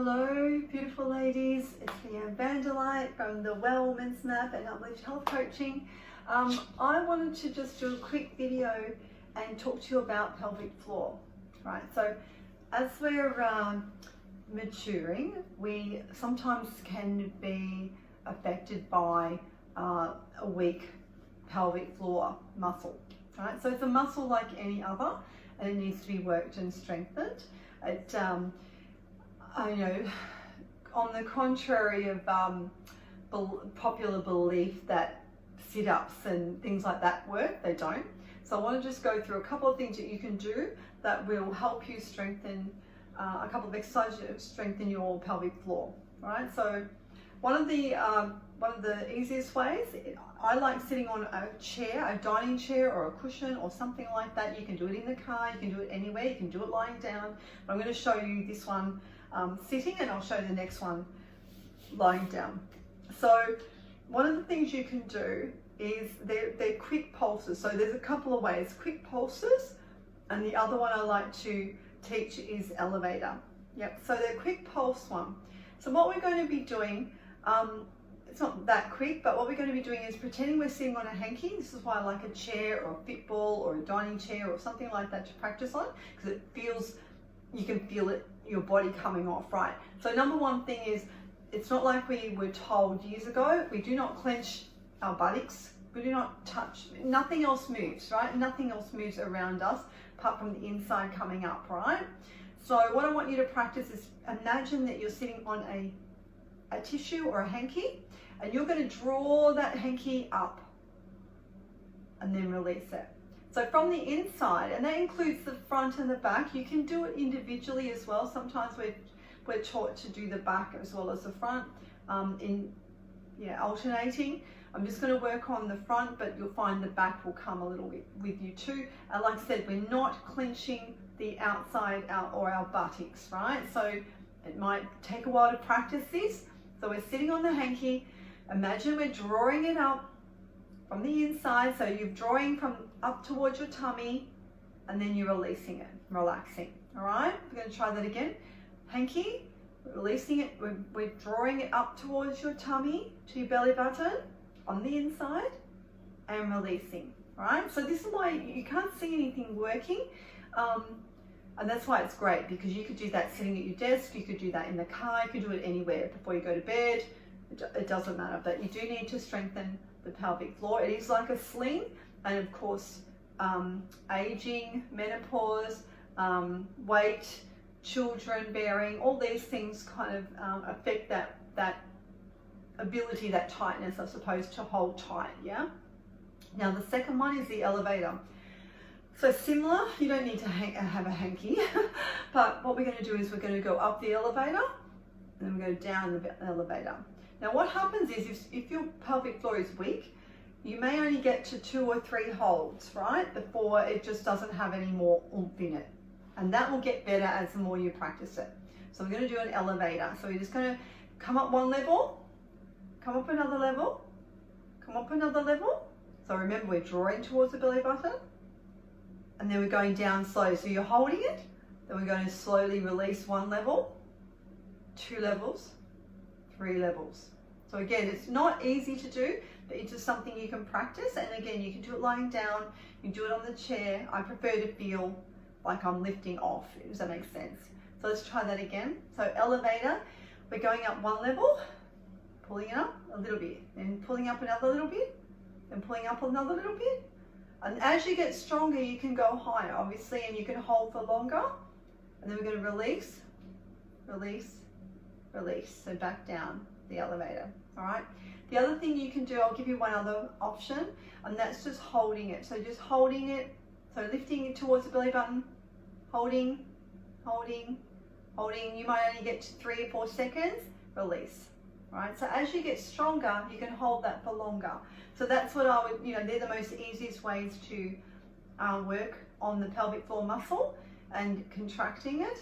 Hello, beautiful ladies. It's Leanne Vanderlight from the Well Women's Map and Uplift Health Coaching. I wanted to just do a quick video and talk to you about pelvic floor. Right. So, as we're maturing, we sometimes can be affected by a weak pelvic floor muscle. Right. So it's a muscle like any other, and it needs to be worked and strengthened. It I know, on the contrary of popular belief that sit-ups and things like that work, they don't. So I want to just go through a couple of things that you can do that will help you strengthen, a couple of exercises to strengthen your pelvic floor. All right. So one of the easiest ways, I like sitting on a chair, a dining chair or a cushion or something like that. You can do it in the car, you can do it anywhere, you can do it lying down. But I'm going to show you this one sitting, and I'll show you the next one lying down. So one of the things you can do is they're quick pulses. So there's a couple of ways, quick pulses, and the other one I like to teach is elevator. Yep, so they're quick pulse one. So what we're going to be doing, it's not that quick, but what we're going to be doing is pretending we're sitting on a hanky. This is why I like a chair or a fitball or a dining chair or something like that to practice on, because it feels, you can feel it, your body coming off, right? So number one thing is, it's not like we were told years ago, we do not clench our buttocks, we do not touch, nothing else moves, right? Nothing else moves around us apart from the inside coming up, right? So what I want you to practice is imagine that you're sitting on a tissue or a hanky, and you're going to draw that hanky up and then release it. So from the inside, and that includes the front and the back, you can do it individually as well. Sometimes we're taught to do the back as well as the front, alternating. I'm just going to work on the front, but you'll find the back will come a little bit with you too. And like I said, we're not clenching the outside or our buttocks, right? So it might take a while to practice this. So we're sitting on the hanky. Imagine we're drawing it up from the inside. So you're drawing from up towards your tummy, and then you're releasing it, relaxing. All right, we're going to try that again. Hanky, releasing it, we're drawing it up towards your tummy, to your belly button, on the inside, and releasing. All right, so this is why you can't see anything working, and that's why it's great, because you could do that sitting at your desk, you could do that in the car, you could do it anywhere before you go to bed. It doesn't matter, but you do need to strengthen the pelvic floor. It is like a sling, and of course, aging, menopause, weight, children bearing, all these things kind of affect that ability, that tightness, I suppose, to hold tight. Yeah. Now the second one is the elevator. So similar, you don't need to have a hanky, but what we're going to do is we're going to go up the elevator, and then we go down the elevator. Now what happens is, if your pelvic floor is weak, you may only get to 2 or 3 holds, right? Before it just doesn't have any more oomph in it. And that will get better as the more you practice it. So we're going to do an elevator. So we're just going to come up one level, come up another level, come up another level. So remember, we're drawing towards the belly button, and then we're going down slow. So you're holding it, then we're going to slowly release 1 level, 2 levels, 3 levels. So again, it's not easy to do, but it's just something you can practice. And again, you can do it lying down, you can do it on the chair. I prefer to feel like I'm lifting off. Does that make sense? So let's try that again. So elevator, we're going up 1 level, pulling it up a little bit, then pulling up another little bit, then pulling up another little bit. And as you get stronger, you can go higher, obviously, and you can hold for longer. And then we're going to release, release, release. So back down the elevator. All right. The other thing you can do, I'll give you one other option, and that's just holding it. So just holding it, so lifting it towards the belly button, holding, holding, holding. You might only get to 3 or 4 seconds, release. All right. So as you get stronger, you can hold that for longer. So that's what I would, they're the most easiest ways to work on the pelvic floor muscle and contracting it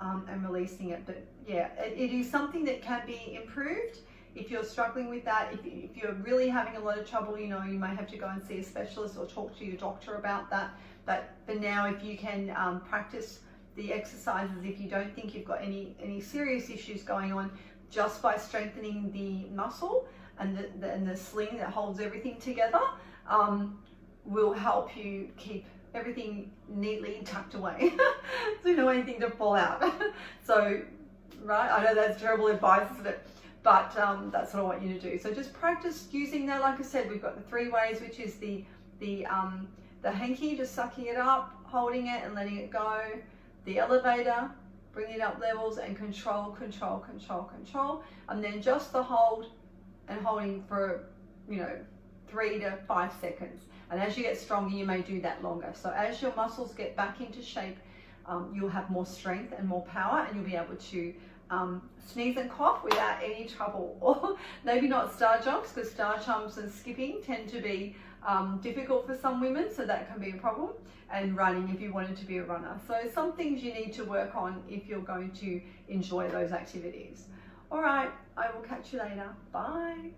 and releasing it. But yeah, it is something that can be improved. If you're struggling with that, if you're really having a lot of trouble, you may have to go and see a specialist or talk to your doctor about that. But for now, if you can practice the exercises if you don't think you've got any serious issues going on, just by strengthening the muscle and the sling that holds everything together, will help you keep everything neatly tucked away. So you don't want anything to fall out. So, right, I know that's terrible advice, isn't it? But that's what I want you to do. So just practice using that. Like I said, we've got the 3 ways, which is the hanky, just sucking it up, holding it and letting it go. The elevator, bringing it up levels, and control. And then just the hold and holding for, 3 to 5 seconds. And as you get stronger, you may do that longer. So as your muscles get back into shape, you'll have more strength and more power, and you'll be able to sneeze and cough without any trouble. Or maybe not star jumps, because star jumps and skipping tend to be difficult for some women, so that can be a problem. And running, if you wanted to be a runner. So some things you need to work on if you're going to enjoy those activities. All right, I will catch you later. Bye.